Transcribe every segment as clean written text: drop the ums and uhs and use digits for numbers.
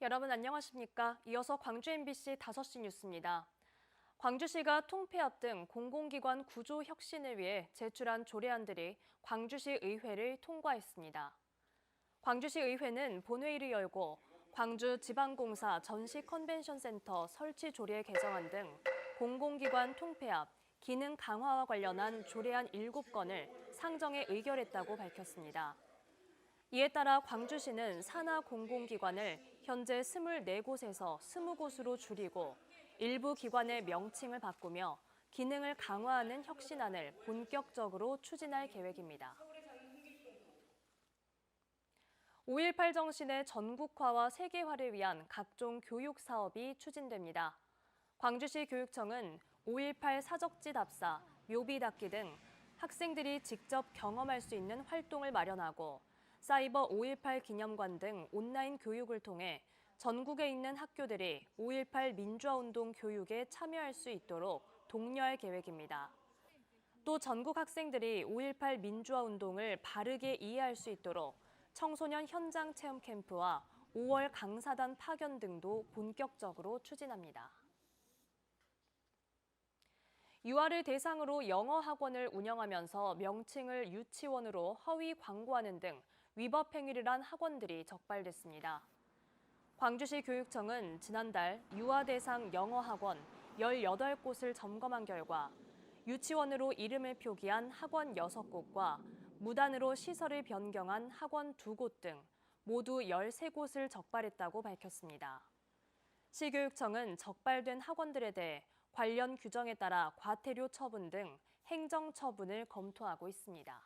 여러분 안녕하십니까? 이어서 광주 MBC 5시 뉴스입니다. 광주시가 통폐합 등 공공기관 구조 혁신을 위해 제출한 조례안들이 광주시 의회를 통과했습니다. 광주시 의회는 본회의를 열고 광주지방공사 전시컨벤션센터 설치 조례 개정안 등 공공기관 통폐합, 기능 강화와 관련한 조례안 7건을 상정해 의결했다고 밝혔습니다. 이에 따라 광주시는 산하 공공기관을 현재 24곳에서 20곳으로 줄이고 일부 기관의 명칭을 바꾸며 기능을 강화하는 혁신안을 본격적으로 추진할 계획입니다. 5.18 정신의 전국화와 세계화를 위한 각종 교육 사업이 추진됩니다. 광주시 교육청은 5.18 사적지 답사, 묘비 닦기 등 학생들이 직접 경험할 수 있는 활동을 마련하고 사이버 5.18 기념관 등 온라인 교육을 통해 전국에 있는 학교들이 5.18 민주화운동 교육에 참여할 수 있도록 독려할 계획입니다. 또 전국 학생들이 5.18 민주화운동을 바르게 이해할 수 있도록 청소년 현장 체험 캠프와 5월 강사단 파견 등도 본격적으로 추진합니다. 유아를 대상으로 영어 학원을 운영하면서 명칭을 유치원으로 허위 광고하는 등 위법 행위를 한 학원들이 적발됐습니다. 광주시 교육청은 지난달 유아 대상 영어 학원 18곳을 점검한 결과 유치원으로 이름을 표기한 학원 6곳과 무단으로 시설을 변경한 학원 2곳 등 모두 13곳을 적발했다고 밝혔습니다. 시교육청은 적발된 학원들에 대해 관련 규정에 따라 과태료 처분 등 행정 처분을 검토하고 있습니다.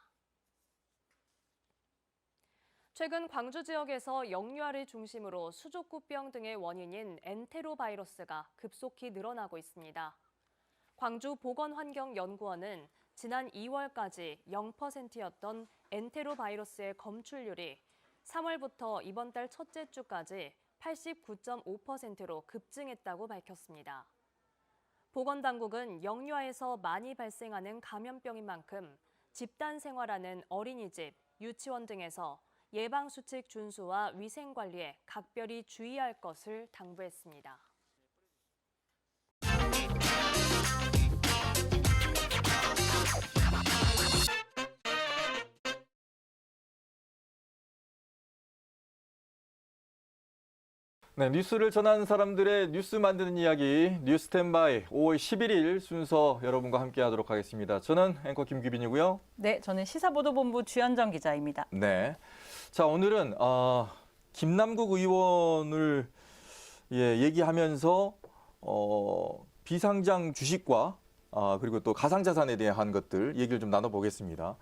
최근 광주 지역에서 영유아를 중심으로 수족구병 등의 원인인 엔테로바이러스가 급속히 늘어나고 있습니다. 광주보건환경연구원은 지난 2월까지 0%였던 엔테로바이러스의 검출률이 3월부터 이번 달 첫째 주까지 89.5%로 급증했다고 밝혔습니다. 보건당국은 영유아에서 많이 발생하는 감염병인 만큼 집단 생활하는 어린이집, 유치원 등에서 예방수칙 준수와 위생관리에 각별히 주의할 것을 당부했습니다. 네, 뉴스를 전하는 사람들의 뉴스 만드는 이야기 뉴스탠바이 5월 11일 순서 여러분과 함께하도록 하겠습니다. 저는 앵커 김규빈이고요. 네, 저는 시사보도본부 주현정 기자입니다. 네, 자 오늘은 김남국 의원을 얘기하면서 비상장 주식과 그리고 또 가상자산에 대한 것들 얘기를 좀 나눠보겠습니다.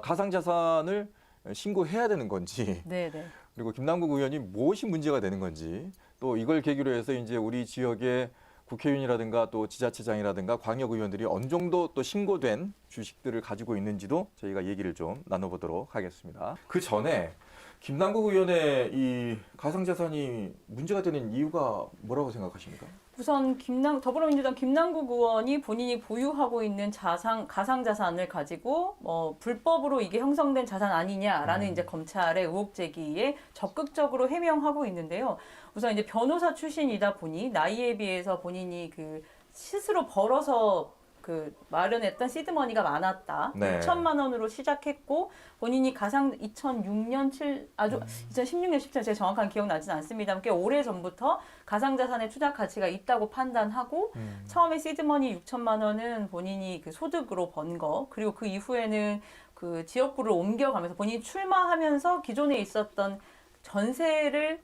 가상자산을 신고해야 되는 건지. 네. 그리고 김남국 의원이 무엇이 문제가 되는 건지 또 이걸 계기로 해서 이제 우리 지역의 국회의원이라든가 또 지자체장이라든가 광역의원들이 어느 정도 또 신고된 주식들을 가지고 있는지도 저희가 얘기를 좀 나눠보도록 하겠습니다. 그 전에 김남국 의원의 이 가상자산이 문제가 되는 이유가 뭐라고 생각하십니까? 우선 더불어민주당 김남국 의원이 본인이 보유하고 있는 가상자산을 가지고 불법으로 이게 형성된 자산 아니냐라는 이제 검찰의 의혹 제기에 적극적으로 해명하고 있는데요. 우선 이제 변호사 출신이다 보니 나이에 비해서 본인이 스스로 벌어서 마련했던 시드머니가 많았다. 네. 6천만 원으로 시작했고 본인이 2016년 17년 제가 정확한 기억나진 않습니다만 꽤 오래 전부터 가상자산의 투자 가치가 있다고 판단하고 처음에 시드머니 6천만 원은 본인이 소득으로 번 거, 그리고 그 이후에는 지역구를 옮겨가면서 본인이 출마하면서 기존에 있었던 전세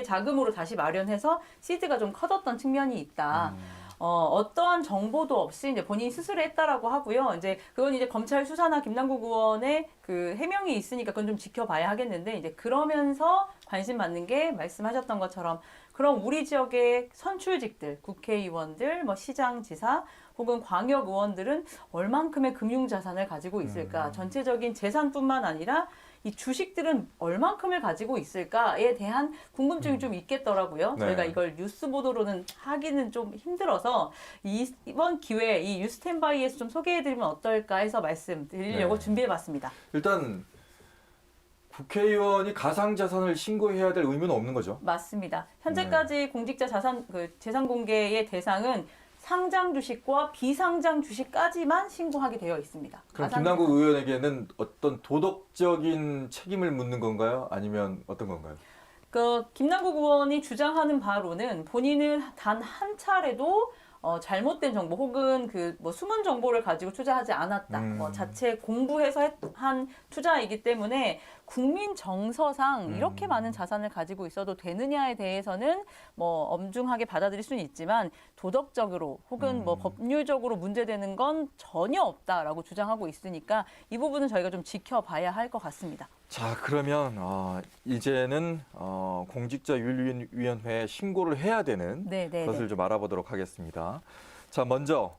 자금으로 다시 마련해서 시드가 좀 커졌던 측면이 있다. 어떠한 정보도 없이 이제 본인이 스스로 했다라고 하고요. 이제 그건 이제 검찰 수사나 김남국 의원의 해명이 있으니까 그건 좀 지켜봐야 하겠는데 이제 그러면서 관심 받는 게 말씀하셨던 것처럼 그럼 우리 지역의 선출직들, 국회의원들, 시장지사 혹은 광역의원들은 얼만큼의 금융자산을 가지고 있을까? 전체적인 재산뿐만 아니라 이 주식들은 얼만큼을 가지고 있을까에 대한 궁금증이 좀 있겠더라고요. 네. 저희가 이걸 뉴스 보도로는 하기는 좀 힘들어서 이번 기회에 이 뉴스탠바이에서 좀 소개해드리면 어떨까 해서 말씀드리려고 준비해봤습니다. 일단 국회의원이 가상자산을 신고해야 될 의무는 없는 거죠? 맞습니다. 현재까지 공직자 재산 공개의 대상은 상장 주식과 비상장 주식까지만 신고하게 되어 있습니다. 그럼 김남국 의원에게는 어떤 도덕적인 책임을 묻는 건가요? 아니면 어떤 건가요? 김남국 의원이 주장하는 바로는 본인은 단 한 차례도 잘못된 정보 혹은 숨은 정보를 가지고 투자하지 않았다. 자체 공부해서 한 투자이기 때문에 국민 정서상 이렇게 많은 자산을 가지고 있어도 되느냐에 대해서는 엄중하게 받아들일 수는 있지만 도덕적으로 혹은 법률적으로 문제되는 건 전혀 없다라고 주장하고 있으니까 이 부분은 저희가 좀 지켜봐야 할 것 같습니다. 자, 그러면 이제는 공직자윤리위원회에 신고를 해야 되는 것을 좀 알아보도록 하겠습니다. 자, 먼저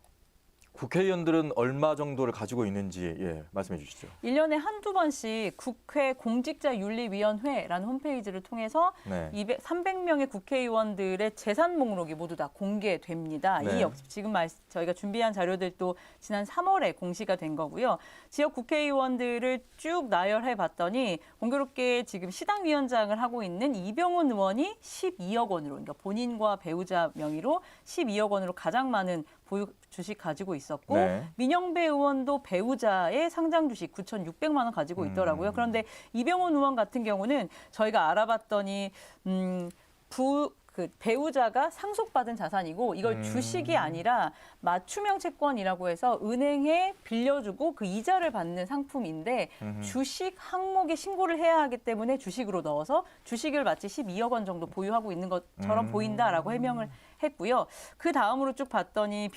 국회의원들은 얼마 정도를 가지고 있는지 말씀해 주시죠. 1년에 한두 번씩 국회 공직자윤리위원회라는 홈페이지를 통해서 300명의 국회의원들의 재산 목록이 모두 다 공개됩니다. 네. 이 역시 지금 저희가 준비한 자료들도 지난 3월에 공시가 된 거고요. 지역 국회의원들을 쭉 나열해 봤더니 공교롭게 지금 시당위원장을 하고 있는 이병훈 의원이 12억 원으로, 그러니까 본인과 배우자 명의로 12억 원으로 가장 많은 보유 주식 가지고 있었고 민영배 의원도 배우자의 상장 주식 9,600만 원 가지고 있더라고요. 그런데 이병훈 의원 같은 경우는 저희가 알아봤더니 배우자가 상속받은 자산이고 이걸 주식이 아니라 맞춤형 채권이라고 해서 은행에 빌려주고 그 이자를 받는 상품인데 주식 항목에 신고를 해야 하기 때문에 주식으로 넣어서 주식을 마치 12억 원 정도 보유하고 있는 것처럼 보인다라고 해명을 했고요. 그 다음으로 쭉 봤더니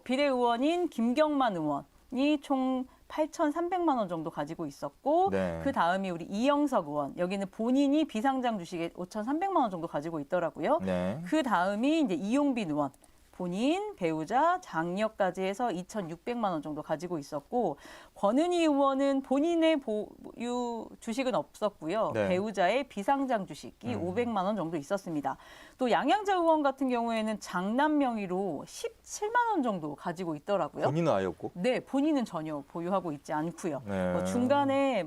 비례의원인 김경만 의원이 총 8,300만 원 정도 가지고 있었고 그 다음이 우리 이영석 의원, 여기는 본인이 비상장 주식에 5,300만 원 정도 가지고 있더라고요. 그 다음이 이제 이용빈 의원, 본인, 배우자, 장녀까지 해서 2,600만 원 정도 가지고 있었고 권은희 의원은 본인의 보유 주식은 없었고요. 배우자의 비상장 주식이 500만 원 정도 있었습니다. 또 양양자 의원 같은 경우에는 장남 명의로 17만 원 정도 가지고 있더라고요. 본인은 아예 없고? 네, 본인은 전혀 보유하고 있지 않고요. 중간에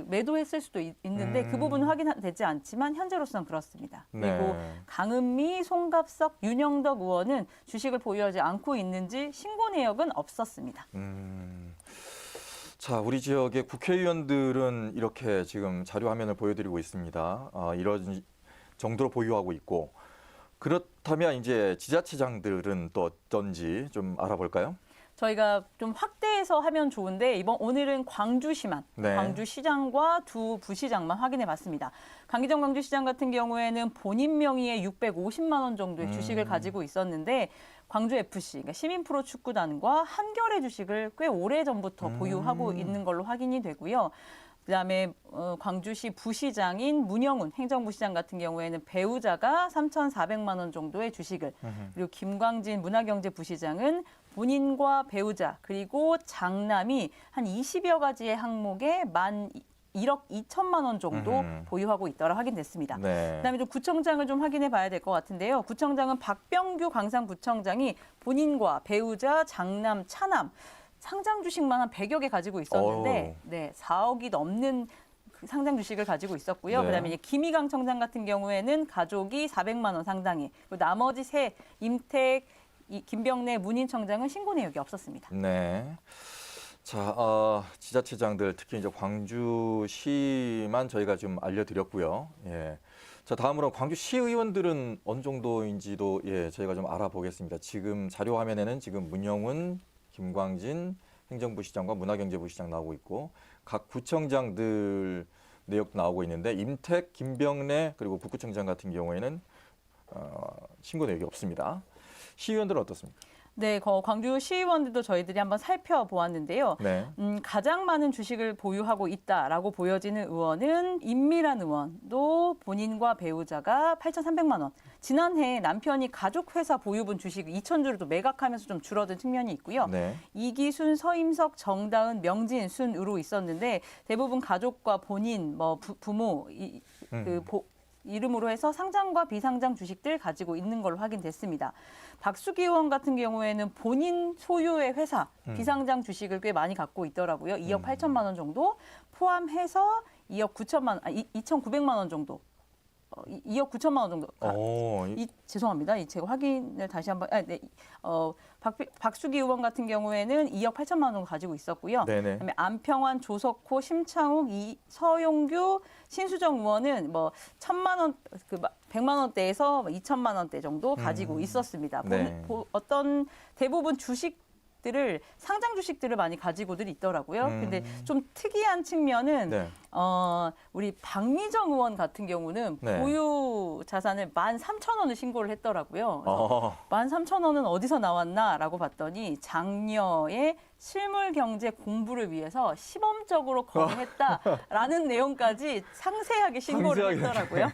매도했을 수도 있는데 그 부분은 확인되지 않지만 현재로서는 그렇습니다. 그리고 강은미, 송갑석, 윤영덕 의원은 주식을 보유하지 않고 있는지 신고 내역은 없었습니다. 자, 우리 지역의 국회의원들은 이렇게 지금 자료 화면을 보여드리고 있습니다. 이런 정도로 보유하고 있고 그렇다면 이제 지자체장들은 또 어떤지 좀 알아볼까요? 저희가 좀 확대해서 하면 좋은데 오늘은 광주시만, 광주시장과 두 부시장만 확인해 봤습니다. 강기정 광주시장 같은 경우에는 본인 명의의 650만 원 정도의 주식을 가지고 있었는데 광주FC, 그러니까 시민프로축구단과 한겨레 주식을 꽤 오래전부터 보유하고 있는 걸로 확인이 되고요. 그다음에 광주시 부시장인 문영훈 행정부시장 같은 경우에는 배우자가 3,400만 원 정도의 주식을 그리고 김광진 문화경제부시장은 본인과 배우자 그리고 장남이 한 20여 가지의 항목에 1억 2천만 원 정도 보유하고 있더라 확인됐습니다. 그다음에 좀 구청장을 좀 확인해 봐야 될 것 같은데요. 구청장은 박병규 광산구청장이 본인과 배우자, 장남, 차남 상장 주식만 한 100여 개 가지고 있었는데 4억이 넘는 상장 주식을 가지고 있었고요. 그다음에 이제 김희강 청장 같은 경우에는 가족이 400만 원 상당의 그리고 나머지 임택, 김병래 문인청장은 신고 내역이 없었습니다. 자, 지자체장들 특히 이제 광주시만 저희가 좀 알려드렸고요. 자, 다음으로 광주시 의원들은 어느 정도인지도 저희가 좀 알아보겠습니다. 지금 자료 화면에는 지금 문영훈, 김광진 행정부시장과 문화경제부시장 나오고 있고 각 구청장들 내역도 나오고 있는데 임택, 김병래 그리고 북구청장 같은 경우에는 신고 내역이 없습니다. 시의원들은 어떻습니까? 네, 광주 시의원들도 저희들이 한번 살펴보았는데요. 가장 많은 주식을 보유하고 있다라고 보여지는 의원은 임미란 의원도 본인과 배우자가 8,300만 원. 지난해 남편이 가족회사 보유분 주식 2,000주를 또 매각하면서 좀 줄어든 측면이 있고요. 이기순, 서임석, 정다은, 명진 순으로 있었는데 대부분 가족과 본인, 부모, 이름으로 해서 상장과 비상장 주식들 가지고 있는 걸로 확인됐습니다. 박수기 의원 같은 경우에는 본인 소유의 회사 비상장 주식을 꽤 많이 갖고 있더라고요. 2억 8천만 원 정도 포함해서 2억 9천만 원, 2,900만 원 정도. 2억 9천만 원 정도. 죄송합니다. 제가 확인을 다시 한번. 박수기 의원 같은 경우에는 2억 8천만 원 정도 가지고 있었고요. 네네. 그다음에 안평환, 조석호, 심창욱, 서용규, 신수정 의원은 뭐 1,000만 원, 100만 원대에서 2천만 원대 정도 가지고 있었습니다. 네. 어떤 대부분 주식들을 상장 주식들을 많이 가지고들 있더라고요. 근데 좀 특이한 측면은 네. 우리 박미정 의원 같은 경우는 네. 보유 자산을 13,000원을 신고를 했더라고요. 그래서 13,000원은 어디서 나왔나라고 봤더니 장녀의 실물 경제 공부를 위해서 시범적으로 거래했다라는 내용까지 상세하게 신고를 했더라고요.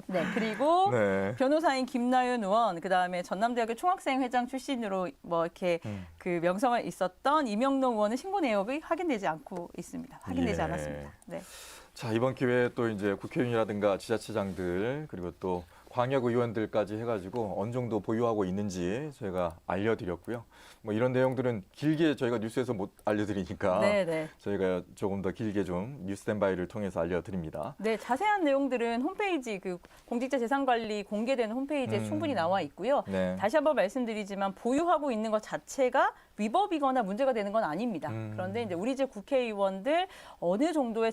네, 그리고 네. 변호사인 김나윤 의원, 그다음에 전남대학교 총학생 회장 출신으로 뭐 이렇게 그 명성을 있었던 이명록 의원은 신고 내역이 확인되지 않고 있습니다. 확인되지 예. 않았습니다. 네. 자, 이번 기회에 또 이제 국회의원이라든가 지자체장들 그리고 또 광역 의원들까지 해가지고 어느 정도 보유하고 있는지 저희가 알려드렸고요. 뭐 이런 내용들은 길게 저희가 뉴스에서 못 알려드리니까 네. 저희가 조금 더 길게 좀 뉴스탠바이를 통해서 알려드립니다. 네, 자세한 내용들은 홈페이지 그 공직자재산관리 공개되는 홈페이지에 충분히 나와 있고요. 네. 다시 한번 말씀드리지만 보유하고 있는 것 자체가 위법이거나 문제가 되는 건 아닙니다. 그런데 이제 우리 집 국회의원들 어느 정도의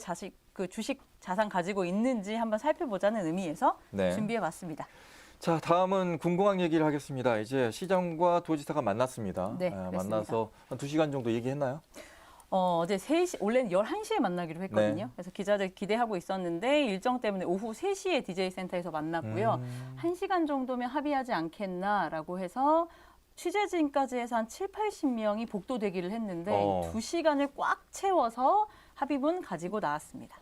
주식 자산 가지고 있는지 한번 살펴보자는 의미에서 네. 준비해봤습니다. 자, 다음은 군공항 얘기를 하겠습니다. 이제 시장과 도지사가 만났습니다. 네, 만나서 한 2시간 정도 얘기했나요? 어제 3시, 원래는 11시에 만나기로 했거든요. 네. 그래서 기자들 기대하고 있었는데 일정 때문에 오후 3시에 DJ 센터에서 만났고요. 1시간 정도면 합의하지 않겠나라고 해서 취재진까지 해서 한 7, 80명이 복도대기를 했는데 2시간을 꽉 채워서 합의문 가지고 나왔습니다.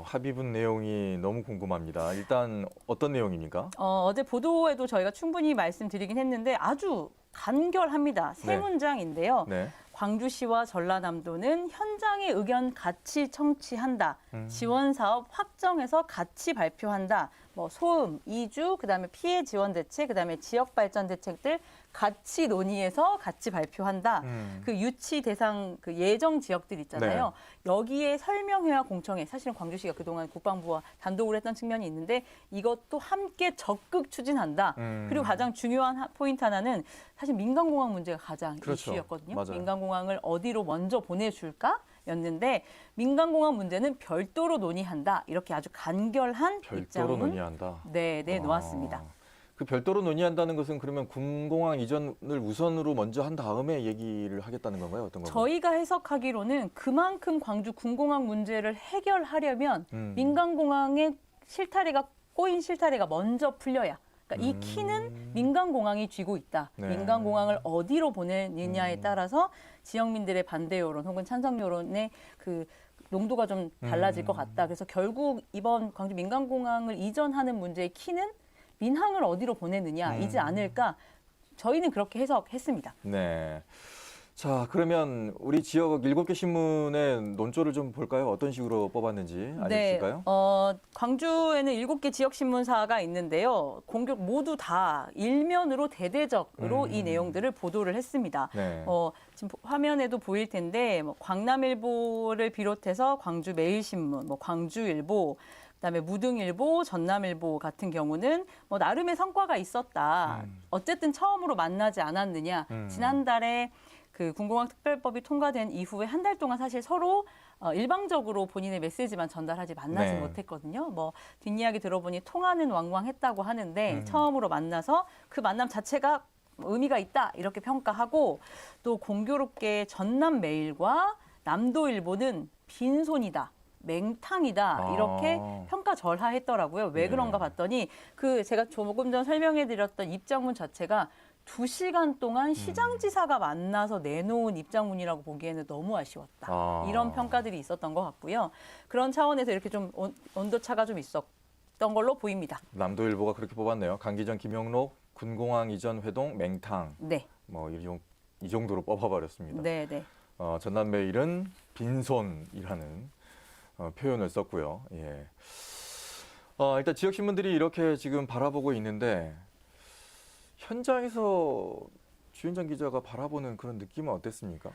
합의문 내용이 너무 궁금합니다. 일단 어떤 내용입니까? 어제 보도에도 저희가 충분히 말씀드리긴 했는데 아주 간결합니다. 세 네. 문장인데요. 네. 광주시와 전라남도는 현장의 의견 같이 청취한다. 지원 사업 확정해서 같이 발표한다. 뭐 소음, 이주, 그다음에 피해 지원 대책, 그다음에 지역 발전 대책들 같이 논의해서 같이 발표한다. 그 유치 대상 그 예정 지역들 있잖아요. 여기에 설명회와 공청회, 사실은 광주시가 그동안 국방부와 단독으로 했던 측면이 있는데 이것도 함께 적극 추진한다. 그리고 가장 중요한 포인트 하나는 사실 민간공항 문제가 가장 그렇죠. 이슈였거든요. 맞아요. 민간공항을 어디로 먼저 보내줄까? 였는데 민간공항 문제는 별도로 논의한다. 이렇게 아주 간결한 별도로 입장을 논의한다. 네, 놓았습니다. 그 별도로 논의한다는 것은 그러면 군공항 이전을 우선으로 먼저 한 다음에 얘기를 하겠다는 건가요? 어떤 건가요? 저희가 해석하기로는 그만큼 광주 군공항 문제를 해결하려면 민간공항의 실타래가 꼬인 실타래가 먼저 풀려야. 그러니까 이 키는 민간공항이 쥐고 있다. 네. 민간공항을 어디로 보내느냐에 따라서 지역민들의 반대 여론 혹은 찬성 여론의 그 농도가 좀 달라질 것 같다. 그래서 결국 이번 광주 민간공항을 이전하는 문제의 키는 민항을 어디로 보내느냐이지 않을까. 저희는 그렇게 해석했습니다. 네. 자, 그러면 우리 지역 7개 신문의 논조를 좀 볼까요? 어떤 식으로 뽑았는지 알려주실까요? 네, 광주에는 7개 지역 신문사가 있는데요. 공격 모두 다 일면으로 대대적으로 이 내용들을 보도를 했습니다. 네. 지금 화면에도 보일 텐데 광남일보를 비롯해서 광주 매일신문, 광주일보, 그다음에 무등일보, 전남일보 같은 경우는 나름의 성과가 있었다. 어쨌든 처음으로 만나지 않았느냐. 지난달에 그 군공항 특별법이 통과된 이후에 한 달 동안 사실 서로 일방적으로 본인의 메시지만 전달하지 만나지 네. 못했거든요. 뒷이야기 들어보니 통화는 왕왕했다고 하는데 처음으로 만나서 그 만남 자체가 의미가 있다 이렇게 평가하고 또 공교롭게 전남매일과 남도일보는 빈손이다. 맹탕이다 이렇게 평가절하했더라고요. 왜 그런가 봤더니 제가 조금 전 설명해드렸던 입장문 자체가 2시간 동안 시장지사가 만나서 내놓은 입장문이라고 보기에는 너무 아쉬웠다. 이런 평가들이 있었던 것 같고요. 그런 차원에서 이렇게 좀 온도차가 좀 있었던 걸로 보입니다. 남도일보가 그렇게 뽑았네요. 강기정, 김영록, 군공항 이전 회동 맹탕. 네. 이 정도로 뽑아버렸습니다. 네, 네. 전남매일은 빈손이라는 표현을 썼고요. 예. 일단 지역 신문들이 이렇게 지금 바라보고 있는데 현장에서 주현정 기자가 바라보는 그런 느낌은 어땠습니까?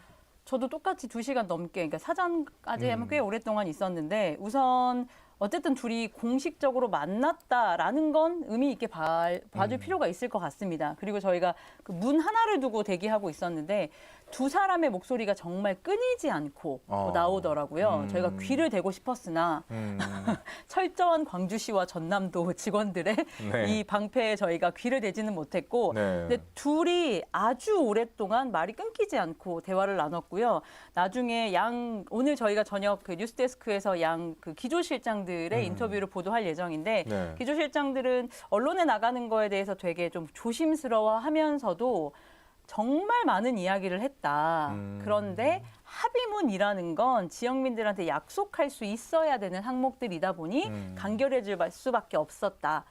저도 똑같이 2시간 넘게, 그러니까 사전까지 하면 꽤 오랫동안 있었는데 우선 어쨌든 둘이 공식적으로 만났다라는 건 의미 있게 봐줄 필요가 있을 것 같습니다. 그리고 저희가 그 문 하나를 두고 대기하고 있었는데 두 사람의 목소리가 정말 끊이지 않고 나오더라고요. 저희가 귀를 대고 싶었으나 철저한 광주시와 전남도 직원들의 네. 이 방패에 저희가 귀를 대지는 못했고 네. 근데 둘이 아주 오랫동안 말이 끊기지 않고 대화를 나눴고요. 나중에 오늘 저희가 저녁 그 뉴스데스크에서 그 기조실장들의 인터뷰를 보도할 예정인데 네. 기조실장들은 언론에 나가는 거에 대해서 되게 좀 조심스러워하면서도 정말 많은 이야기를 했다. 그런데 합의문이라는 건 지역민들한테 약속할 수 있어야 되는 항목들이다 보니 간결해질 수밖에 없었다.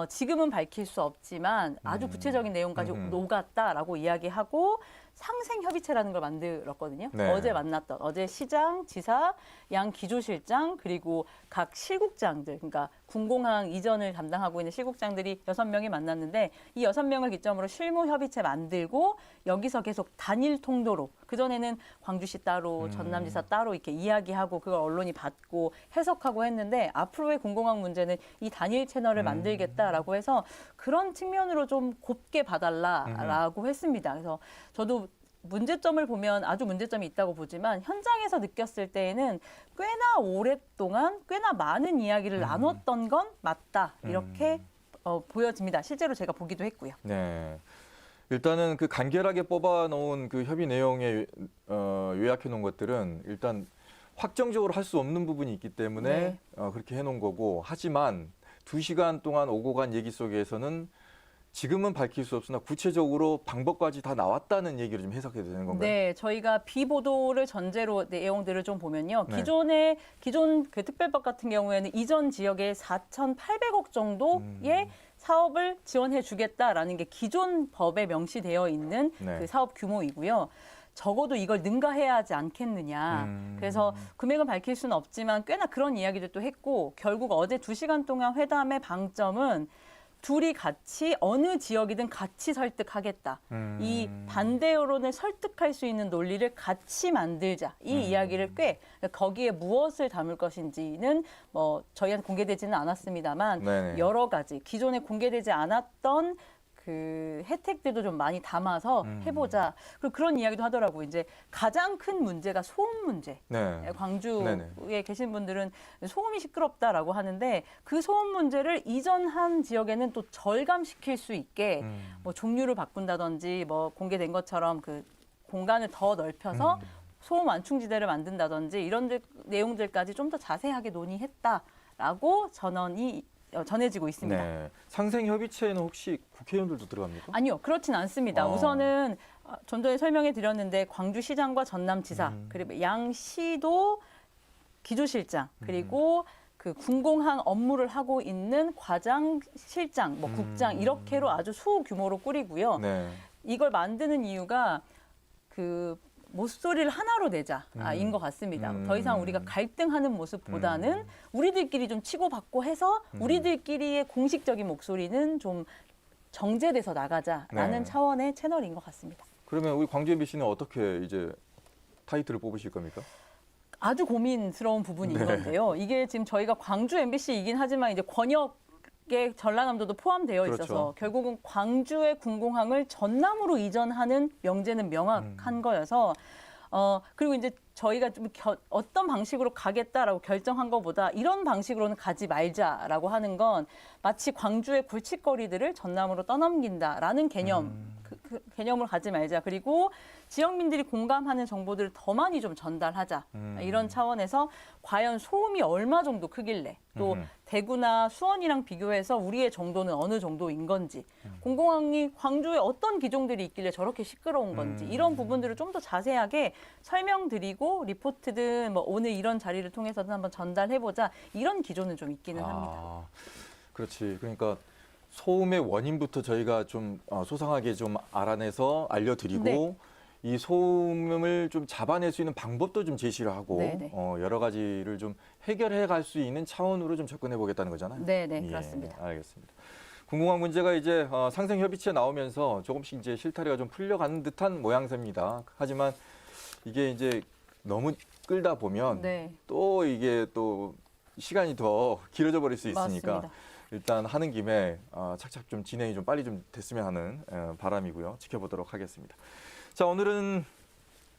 지금은 밝힐 수 없지만 아주 구체적인 내용까지 녹았다라고 이야기하고 상생협의체라는 걸 만들었거든요. 네. 어제 시장, 지사, 양 기조실장 그리고 각 실국장들, 그러니까 군공항 이전을 담당하고 있는 실국장들이 6명이 만났는데 이 6명을 기점으로 실무협의체 만들고 여기서 계속 단일 통도로 그전에는 광주시 따로 전남지사 따로 이렇게 이야기하고 그걸 언론이 받고 해석하고 했는데 앞으로의 군공항 문제는 이 단일 채널을 만들겠다라고 해서 그런 측면으로 좀 곱게 봐달라라고 했습니다. 그래서 저도 문제점을 보면 아주 문제점이 있다고 보지만 현장에서 느꼈을 때에는 꽤나 오랫동안 꽤나 많은 이야기를 나눴던 건 맞다 이렇게 보여집니다. 실제로 제가 보기도 했고요. 네. 일단은 그 간결하게 뽑아놓은 그 협의 내용에 요약해 놓은 것들은 일단 확정적으로 할 수 없는 부분이 있기 때문에 네. 그렇게 해놓은 거고 하지만 2시간 동안 오고 간 얘기 속에서는 지금은 밝힐 수 없으나 구체적으로 방법까지 다 나왔다는 얘기를 좀 해석해야 되는 건가요? 네, 저희가 비보도를 전제로 내용들을 좀 보면요. 네. 기존 그 특별법 같은 경우에는 이전 지역에 4,800억 정도의 사업을 지원해 주겠다라는 게 기존 법에 명시되어 있는 네. 그 사업 규모이고요. 적어도 이걸 능가해야 하지 않겠느냐. 그래서 금액은 밝힐 수는 없지만 꽤나 그런 이야기들도 했고 결국 어제 2시간 동안 회담의 방점은 둘이 같이 어느 지역이든 같이 설득하겠다. 이 반대 여론을 설득할 수 있는 논리를 같이 만들자. 이 이야기를 거기에 무엇을 담을 것인지는 뭐 저희한테 공개되지는 않았습니다만 네네. 여러 가지 기존에 공개되지 않았던 그 혜택들도 좀 많이 담아서 해보자. 그리고 그런 이야기도 하더라고요. 이제 가장 큰 문제가 소음 문제. 네. 광주에 네네. 계신 분들은 소음이 시끄럽다라고 하는데 그 소음 문제를 이전한 지역에는 또 절감시킬 수 있게 뭐 종류를 바꾼다든지 뭐 공개된 것처럼 그 공간을 더 넓혀서 소음 완충지대를 만든다든지 이런 내용들까지 좀 더 자세하게 논의했다라고 전해지고 있습니다. 네. 상생협의체에는 혹시 국회의원들도 들어갑니까? 아니요, 그렇진 않습니다. 우선은 좀 전에 설명해 드렸는데 광주시장과 전남지사 그리고 양시도 기조실장 그리고 그 군공항 업무를 하고 있는 과장실장, 뭐 국장 이렇게로 아주 소규모로 꾸리고요. 네. 이걸 만드는 이유가 그 목소리를 하나로 내자인 것 같습니다. 더 이상 우리가 갈등하는 모습보다는 우리들끼리 좀 치고받고 해서 우리들끼리의 공식적인 목소리는 좀 정제돼서 나가자라는 네. 차원의 채널인 것 같습니다. 그러면 우리 광주 MBC는 어떻게 이제 타이틀을 뽑으실 겁니까? 아주 고민스러운 부분인 네. 건데요. 이게 지금 저희가 광주 MBC이긴 하지만 이제 권역의 전라남도도 포함되어 있어서 그렇죠. 결국은 광주의 군공항을 전남으로 이전하는 명제는 명확한 거여서 그리고 이제 저희가 좀 어떤 방식으로 가겠다라고 결정한 것보다 이런 방식으로는 가지 말자라고 하는 건 마치 광주의 골칫거리들을 전남으로 떠넘긴다라는 개념, 그 개념을 가지 말자. 그리고 지역민들이 공감하는 정보들을 더 많이 좀 전달하자. 이런 차원에서 과연 소음이 얼마 정도 크길래 또 대구나 수원이랑 비교해서 우리의 정도는 어느 정도인 건지 공공항이 광주에 어떤 기종들이 있길래 저렇게 시끄러운 건지 이런 부분들을 좀 더 자세하게 설명드리고 리포트든 뭐 오늘 이런 자리를 통해서든 한번 전달해보자 이런 기조는 좀 있기는 합니다. 그렇지. 그러니까 소음의 원인부터 저희가 좀 소상하게 좀 알아내서 알려드리고 네. 이 소음을 좀 잡아낼 수 있는 방법도 좀 제시를 하고 네네. 여러 가지를 좀 해결해 갈 수 있는 차원으로 좀 접근해 보겠다는 거잖아요. 네네, 예, 그렇습니다. 알겠습니다. 궁금한 문제가 이제 상생 협의체 나오면서 조금씩 이제 실타래가 좀 풀려가는 듯한 모양새입니다. 하지만 이게 이제 너무 끌다 보면 네, 또 이게 또 시간이 더 길어져 버릴 수 있으니까 맞습니다. 일단 하는 김에 착착 좀 진행이 좀 빨리 좀 됐으면 하는 바람이고요. 지켜보도록 하겠습니다. 자, 오늘은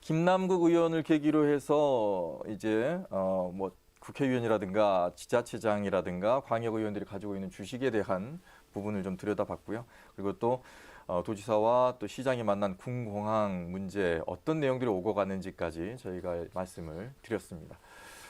김남국 의원을 계기로 해서 이제 뭐 국회의원이라든가 지자체장이라든가 광역의원들이 가지고 있는 주식에 대한 부분을 좀 들여다봤고요. 그리고 또 도지사와 또 시장이 만난 군공항 문제 어떤 내용들이 오고 갔는지까지 저희가 말씀을 드렸습니다.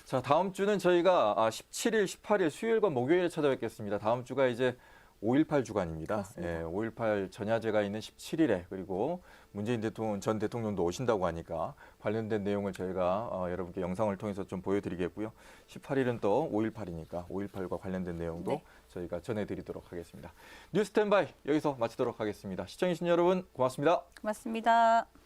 자, 다음 주는 저희가 17일, 18일 수요일과 목요일에 찾아뵙겠습니다. 다음 주가 이제 5.18 주간입니다. 그렇습니다. 5.18 전야제가 있는 17일에 그리고 문재인 전 대통령도 오신다고 하니까 관련된 내용을 저희가 여러분께 영상을 통해서 좀 보여드리겠고요. 18일은 또 5.18이니까 5.18과 관련된 내용도 네. 저희가 전해드리도록 하겠습니다. 뉴스 스탠바이 여기서 마치도록 하겠습니다. 시청해주신 여러분 고맙습니다. 고맙습니다.